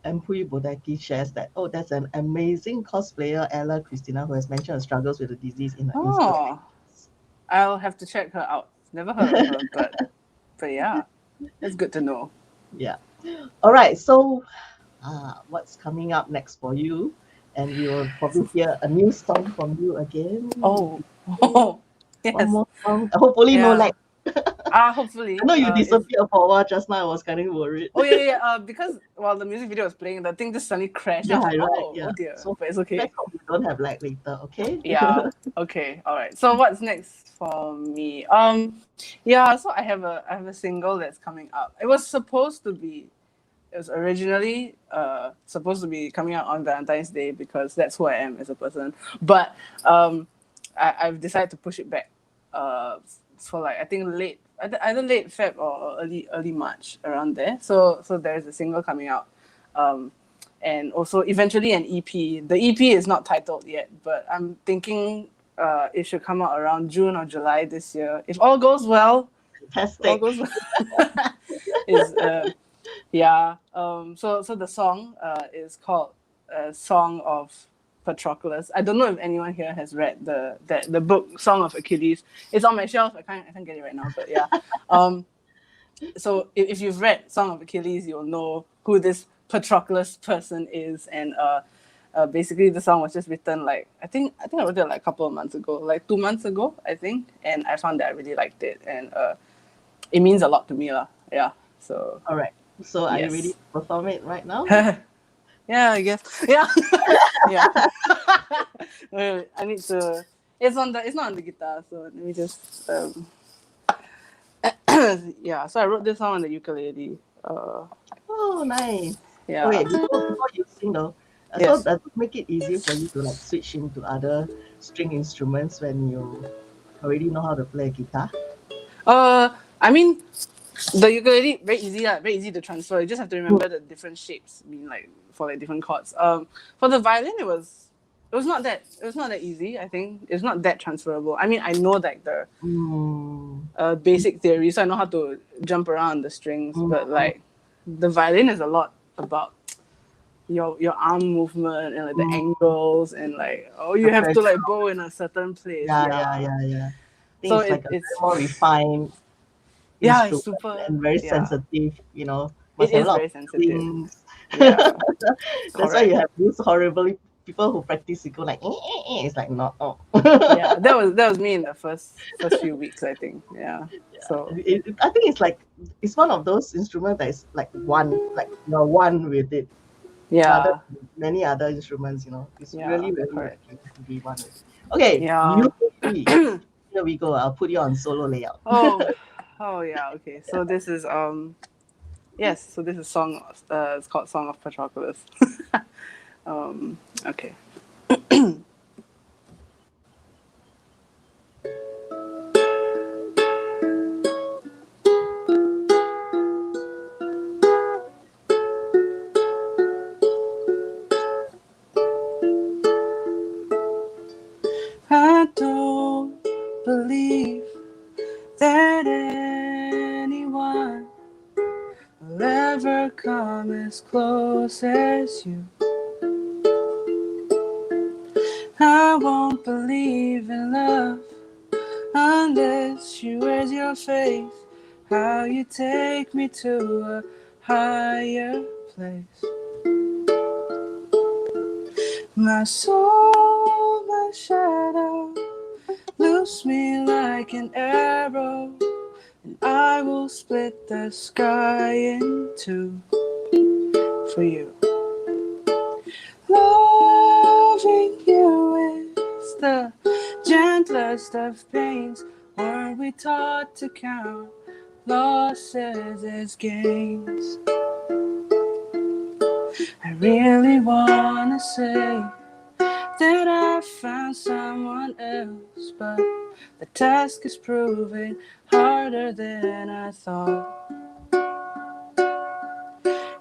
Empui Bodaki shares that, oh, there's an amazing cosplayer, Ella Christina, who has mentioned her struggles with the disease in her Instagram. Oh, I'll have to check her out. Never heard of her, but yeah, it's good to know. Yeah. All right. So, what's coming up next for you? And we will probably hear a new song from you again. Oh, One yes, more song. Hopefully, no yeah. lag. I Hopefully, know you if disappeared for a while just now. I was kind of worried. oh yeah, yeah, because while the music video was playing, the thing just suddenly crashed. Yeah, I was like, right. oh Yeah. dear, So but it's okay. let's hope you don't have lag later. Okay. Yeah. Okay. All right. So what's next for me? Yeah. So I have a single that's coming up. It was originally supposed to be coming out on Valentine's Day because that's who I am as a person. But I've decided to push it back for like I think either late Feb or early March around there. So there's a single coming out. And also eventually an EP. The EP is not titled yet, but I'm thinking it should come out around June or July this year. If all goes well, all Fantastic. goes well. is Yeah. So the song is called Song of Patroclus. I don't know if anyone here has read the book Song of Achilles. It's on my shelf. I can't get it right now, but yeah. So if you've read Song of Achilles, you'll know who this Patroclus person is, and basically the song was just written like I think I wrote it like a couple of months ago, like 2 months ago, I think, and I found that I really liked it, and it means a lot to me, lah. Yeah. So All right. So are you ready yes. to perform it right now? Yeah, I guess. Yeah. Yeah. Wait, I need to. It's not on the guitar, so let me just. Yeah. So I wrote this song on the ukulele. Oh, nice. Yeah. Okay, before you sing though, so Yes. does it make it easier for you to like switch into other string instruments when you already know how to play guitar? I mean, the ukulele very easy to transfer. You just have to remember the different shapes, I mean like for like different chords. For the violin, it was not that easy. I think it's not that transferable. I mean, I know like the basic theory, so I know how to jump around the strings, but like the violin is a lot about your arm movement and like the angles and like you have to like bow in a certain place. Yeah. I think So it's like a it's very more refined yeah, it's instrument super and very yeah. sensitive, It must have a is lot very of sensitive. feelings. Yeah. That's why you have these horribly people who practice it go like it's like not Yeah, that was me in the first few weeks, I think. Yeah. So I think it's like it's one of those instruments that is like you're one with it rather yeah. than many other instruments, it's Yeah, really correct. lucky to be one with it. Okay, Yeah. here we go. I'll put you on solo layout. Oh yeah, okay. So this is yes, so this is song it's called Song of Patroclus. Okay. I don't believe that anyone will ever come as close as you. I won't believe in love unless you raise your faith. How you take me to a higher place. My soul, my shadow, loose me like an arrow, and I will split the sky in two for you. Loving you is the gentlest of pains. Weren't we taught to count losses is gains. I really wanna say that I found someone else, but the task is proving harder than I thought.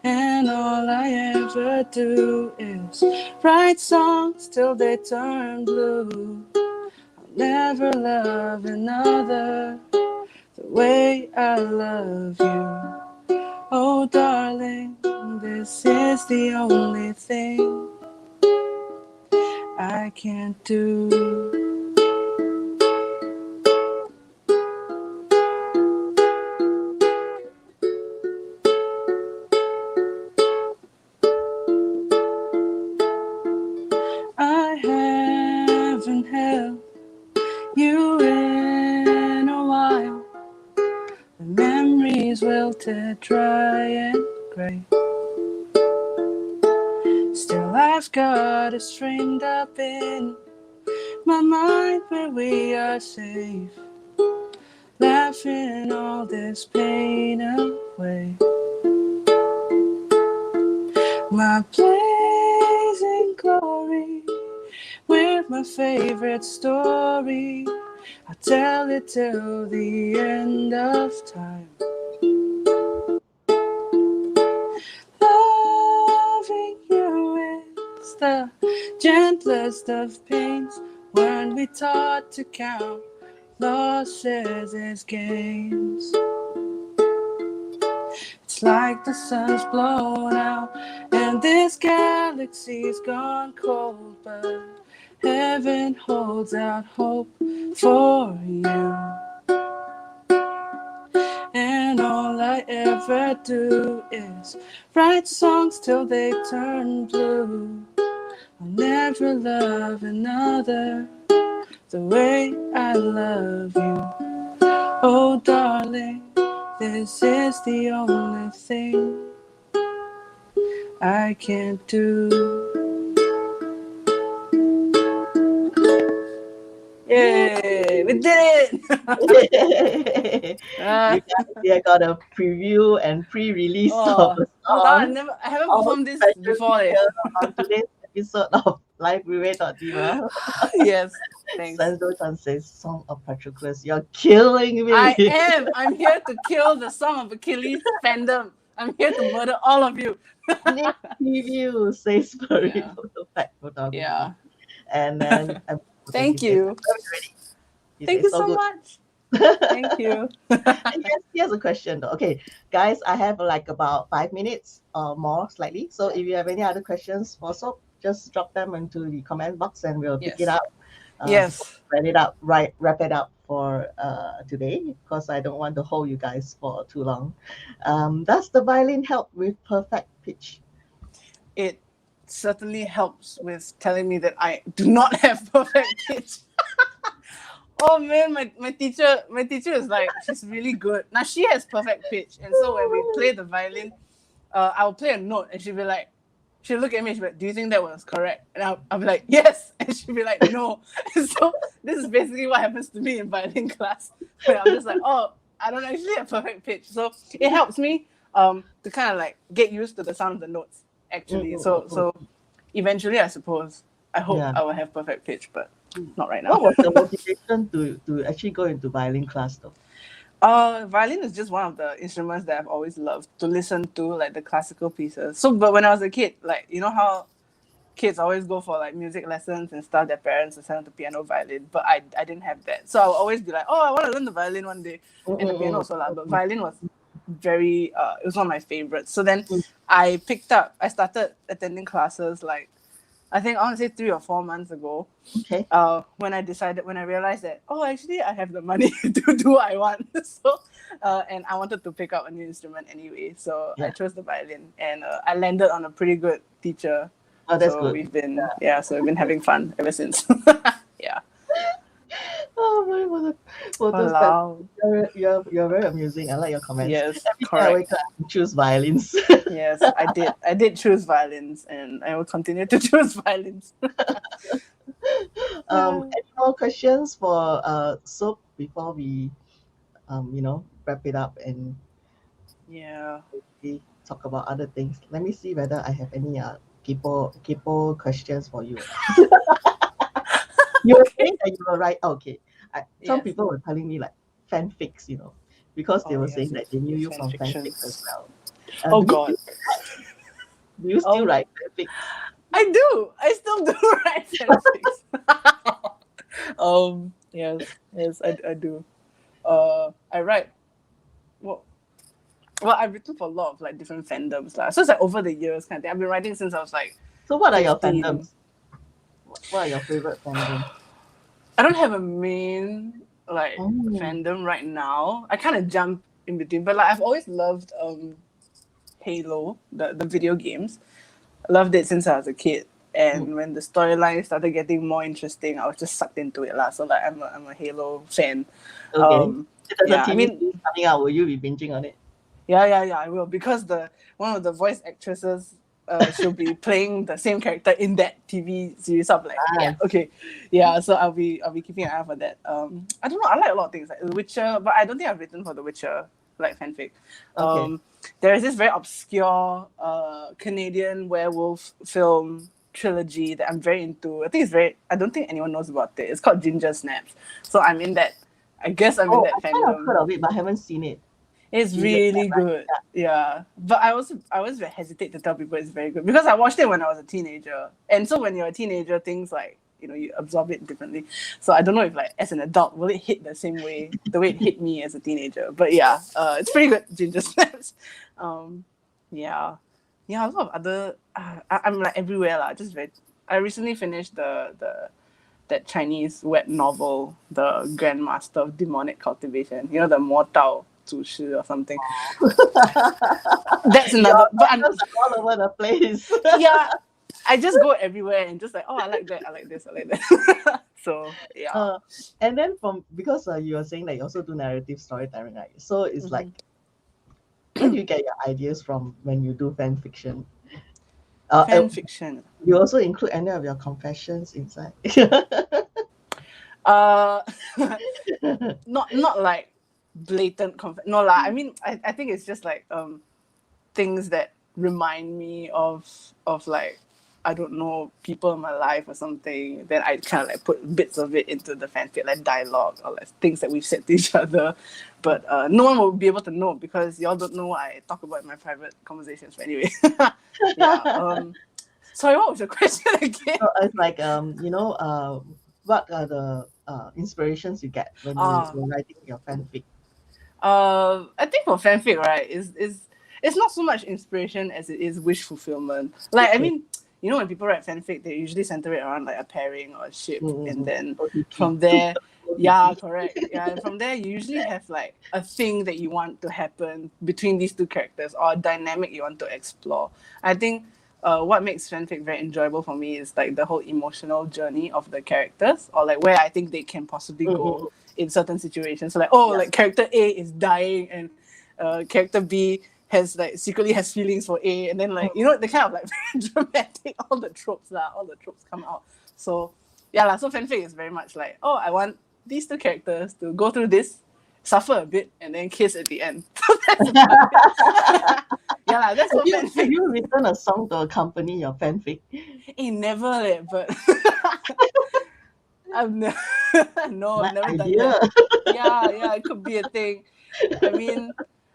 And all I ever do is write songs till they turn blue. I'll never love another the way I love you. Oh darling, this is the only thing I can't do. I haven't held you in a while. The memories wilted dry and gray. Still I've got it framed up in my mind where we are safe, laughing all this pain away. My blazing glory with my favorite story, I'll tell it till the end of time. Loving you is the gentlest of pains. Weren't we taught to count losses as gains? It's like the sun's blown out and this galaxy's gone cold, but heaven holds out hope for you. And all I ever do is write songs till they turn blue. I'll never love another the way I love you. Oh darling, this is the only thing I can't do. Yay, we did it! You guys here got a preview and pre-release of the I song. haven't Our performed this special before. feature on today's episode of Live with Red Dot Diva. Yes, thanks. Sanzo-chan says, Song of Patroclus, you're killing me. I am. I'm here to kill the Song of Achilles fandom. I'm here to murder all of you. Sneak preview, says Furry Yeah. Photo Pack Photography. Yeah. And then Thank you. Thank you so much. Thank you. Here's a question though. Okay, guys, I have like about 5 minutes or more slightly. So if you have any other questions for Soap, just drop them into the comment box and we'll pick it Yes. up. Yes. Wrap it up for today because I don't want to hold you guys for too long. Does the violin help with perfect pitch? It certainly helps with telling me that I do not have perfect pitch. Oh man, my teacher is like, she's really good. Now she has perfect pitch, and so when we play the violin, I'll play a note and she'll be like, she'll look at me and she'll be like, do you think that was correct? And I'll be like, yes. And she'll be like, no. And so this is basically what happens to me in violin class. Where I'm just like, oh, I don't actually have perfect pitch. So it helps me to kind of like get used to the sound of the notes actually. So eventually I suppose I hope I will have perfect pitch, but not right now. What was the motivation to actually go into violin class though? Violin is just one of the instruments that I've always loved to listen to, like the classical pieces. So, but when I was a kid, like, you know how kids always go for like music lessons and stuff, their parents will send them to piano, violin, but I didn't have that. So I'll always be like, oh, I want to learn the violin one day, and the piano also, but violin was very, it was one of my favorites. So then I started attending classes like, I think I want to say 3 or 4 months ago. Okay. When I realized that, oh, actually I have the money to do what I want. So, and I wanted to pick up a new instrument anyway. So I chose the violin, and I landed on a pretty good teacher. Oh, that's so good. We've been so we've been having fun ever since. Yeah. Oh my photos. Wow. You're very amusing. I like your comments. Yes, Every time I wake up, I choose violins. Yes, I did choose violins, and I will continue to choose violins. Any more questions for Soap before we wrap it up and Yeah. we talk about other things. Let me see whether I have any kipo questions for you. You were saying that you were right. Okay. Some Yes. people were telling me like fanfics, because they Oh were yes. saying that they knew you Fan from fiction. fanfics as well. Oh Do you God. do you still Um, write fanfics? I do. I still do write fanfics. Yes, I do. I write. Well, I've written for a lot of like different fandoms lah. So it's like over the years kind of thing. I've been writing since I was like So what are your 15. fandoms? What are your favorite fandoms? I don't have a main like Oh. fandom right now. I kind of jump in between, but like I've always loved Halo, the video games. I loved it since I was a kid. And when the storyline started getting more interesting, I was just sucked into it lah. So like I'm a Halo fan. Okay. There's Yeah, a TV I mean, series coming out. Will you be binging on it? yeah, I will, because one of the voice actresses, she'll be playing the same character in that TV series. So I'm like, yeah, Nice. okay, yeah. So I'll be keeping an eye out for that. I don't know. I like a lot of things like The Witcher, but I don't think I've written for The Witcher like fanfic. Okay. There is this very obscure Canadian werewolf film trilogy that I'm very into. I don't think anyone knows about it. It's called Ginger Snaps. So I'm in that. I guess I'm in Oh, that I kind of fandom. heard of it, but I haven't seen it. It's Ginger really Snap, right? good. Yeah. But I always hesitate to tell people it's very good because I watched it when I was a teenager. And so when you're a teenager, things like, you absorb it differently. So I don't know if like as an adult, will it hit the same way, the way it hit me as a teenager. But yeah, it's pretty good, Ginger Snaps. Yeah. Yeah, a lot of other, I'm like everywhere lah. I recently finished that Chinese web novel, The Grandmaster of Demonic Cultivation. The Mo Tao Zu Shi or something. That's another. But I'm all over the place. yeah. I just go everywhere and just like, oh, I like that, I like this, I like that. So yeah. And then because you were saying that you also do narrative storytelling, right? So it's like, where do you get your ideas from when you do fan fiction? Fan fiction. You also include any of your confessions inside? Not like blatant no lah. I mean, I think it's just like things that remind me of like, I don't know, people in my life or something. Then I kind of like put bits of it into the fanfic, like dialogue or like things that we've said to each other. But no one will be able to know because y'all don't know what I talk about in my private conversations. But anyway, yeah. Sorry, what was your question again? So it's like, what are the inspirations you get when you're writing your fanfic? I think for fanfic, right, it's not so much inspiration as it is wish fulfillment. Like, I mean, when people write fanfic, they usually center it around like a pairing or a ship, and then from there, yeah, correct, yeah, and from there you usually have like a thing that you want to happen between these two characters or a dynamic you want to explore. I think what makes fanfic very enjoyable for me is like the whole emotional journey of the characters, or like where I think they can possibly go in certain situations. So like, like character A is dying and character B secretly has feelings for A, and then like they kind of like very dramatic, all the tropes come out. So yeah lah, so fanfic is very much like, I want these two characters to go through this, suffer a bit, and then kiss at the end. So that's about it. Yeah lah, that's what fanfic. Have you written a song to accompany your fanfic? Never but I've never done idea. that. Yeah, it could be a thing. I mean,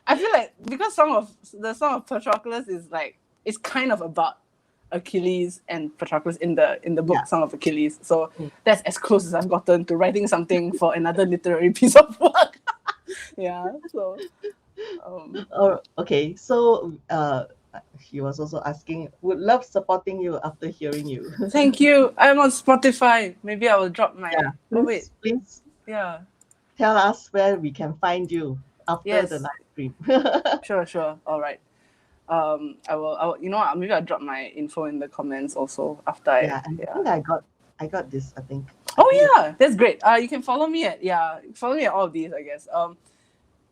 I feel like because the song of Patroclus is like, it's kind of about Achilles and Patroclus in the book Song of Achilles. So that's as close as I've gotten to writing something for another literary piece of work. Yeah. So okay. So he was also asking, would love supporting you after hearing you. Thank you. I'm on Spotify. Maybe I will drop my Please yeah. Tell us where we can find you after the live stream. Sure. All right. I will. Maybe I'll drop my info in the comments also after I think I got this. I think. That's great. You can follow me at all of these, I guess.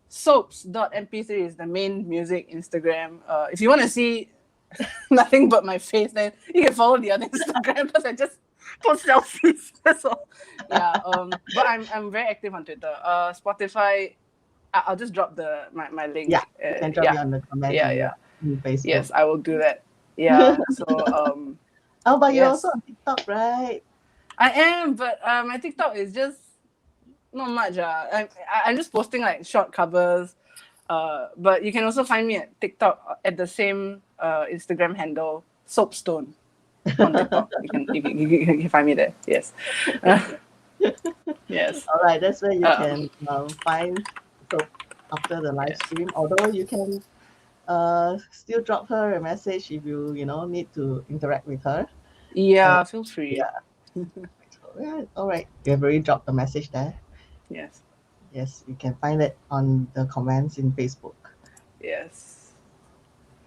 Soaps.mp3 is the main music Instagram. If you want to see nothing but my face, then you can follow the other Instagram because I just post selfies. That's all. Yeah. But I'm very active on Twitter. Spotify, I'll just drop my link. Yeah, you can drop yeah. it on the comment Yeah. in Facebook. Yes, I will do that. Yeah. So Oh, but you're yes. also on TikTok, right? I am, but my TikTok is just not much. I'm just posting like short covers. But you can also find me at TikTok at the same Instagram handle, Soapstone, on TikTok. You can find me there. Yes. Yes. All right, that's where you can find Soap after the live stream. Although you can still drop her a message if you need to interact with her. Yeah, feel free. Yeah. Yeah, all right. You have already dropped the message there. Yes. Yes, you can find it on the comments in Facebook. Yes.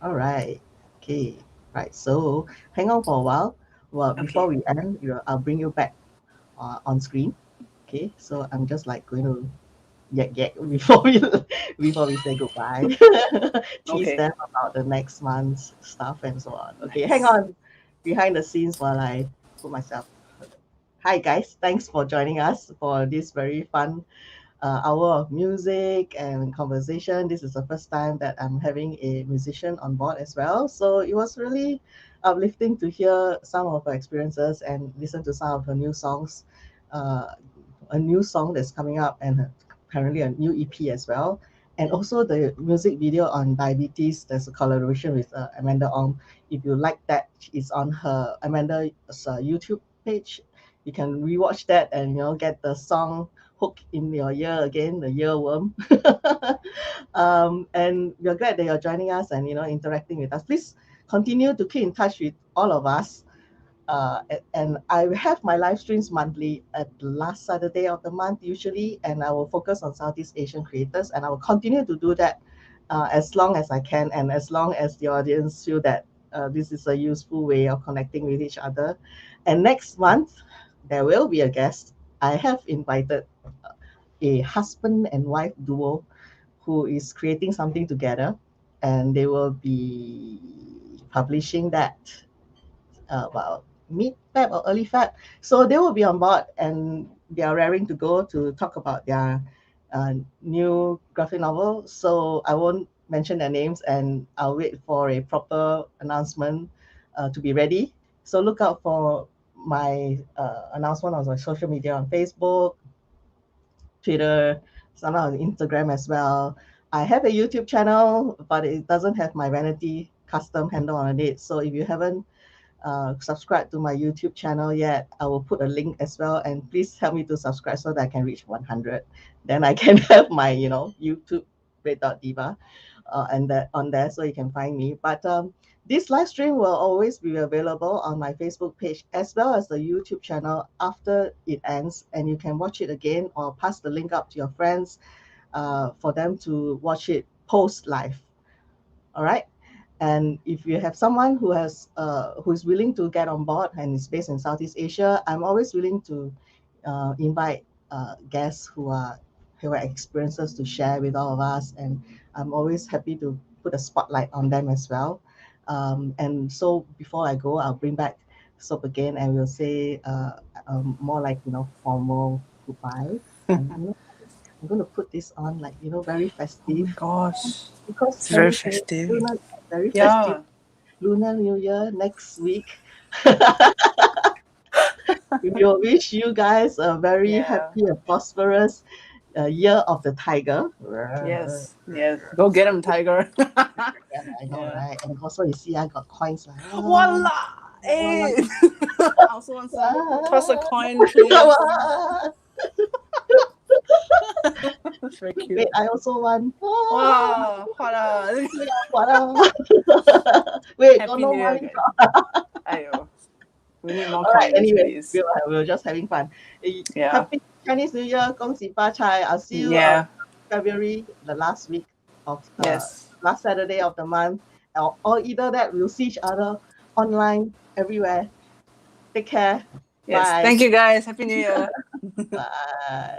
All right. Okay. Right. So hang on for a while. Well, before we end, I'll bring you back on screen. Okay. So I'm just like going to yak before we say goodbye. Tease Okay. them about the next month's stuff and so on. Okay. Nice. Hang on behind the scenes while I put myself. Hi guys. Thanks for joining us for this very fun hour of music and conversation. This is the first time that I'm having a musician on board as well. So it was really uplifting to hear some of her experiences and listen to some of her new songs. A new song that's coming up and apparently a new EP as well. And also the music video on diabetes. There's a collaboration with Amanda Ong. If you like that, it's on her Amanda's YouTube page. You can rewatch that and get the song hook in your ear again, the earworm. And we're glad that you're joining us and interacting with us. Please continue to keep in touch with all of us. And I have my live streams monthly at the last Saturday of the month usually, and I will focus on Southeast Asian creators, and I will continue to do that as long as I can, and as long as the audience feel that this is a useful way of connecting with each other. And next month, there will be a guest. I have invited a husband and wife duo who is creating something together, and they will be publishing that about mid-Feb or early Feb. So they will be on board, and they are raring to go to talk about their new graphic novel. So I won't mention their names, and I'll wait for a proper announcement to be ready. So look out for my announcement on my social media on Facebook, Twitter, some on Instagram as well. I have a YouTube channel, but it doesn't have my vanity custom handle on it. So if you haven't subscribed to my YouTube channel yet, I will put a link as well. And please help me to subscribe so that I can reach 100. Then I can have my, YouTube Red Dot Diva and that on there so you can find me. But this live stream will always be available on my Facebook page as well as the YouTube channel after it ends, and you can watch it again or pass the link up to your friends for them to watch it post live. All right. And if you have someone who's willing to get on board and is based in Southeast Asia, I'm always willing to invite guests who have experiences to share with all of us, and I'm always happy to put a spotlight on them as well. And so before I go, I'll bring back Sope again, and we'll say more like formal goodbye. And, I'm going to put this on like very festive. Gosh. Because It's very festive. Very Yeah. festive. Lunar New Year next week. We will wish you guys a very happy and prosperous year of the tiger. Yes. Go get him, tiger. Yeah, I know, right? And also, you see, I got coins. Like, Voila! Hey! I also want some. Toss a coin, please. That's very cute. Wait, I also want. Wow! Voila! Wait, Happy no New Year, money. guys. Ayo. We need more All right, coins, anyway, please. we were just having fun. Yeah. Happy Chinese New Year, 恭喜发财. I'll see you February, the last week of last Saturday of the month, or either that we'll see each other online everywhere. Take care. Yes. Bye. Thank you, guys. Happy New Year. Bye.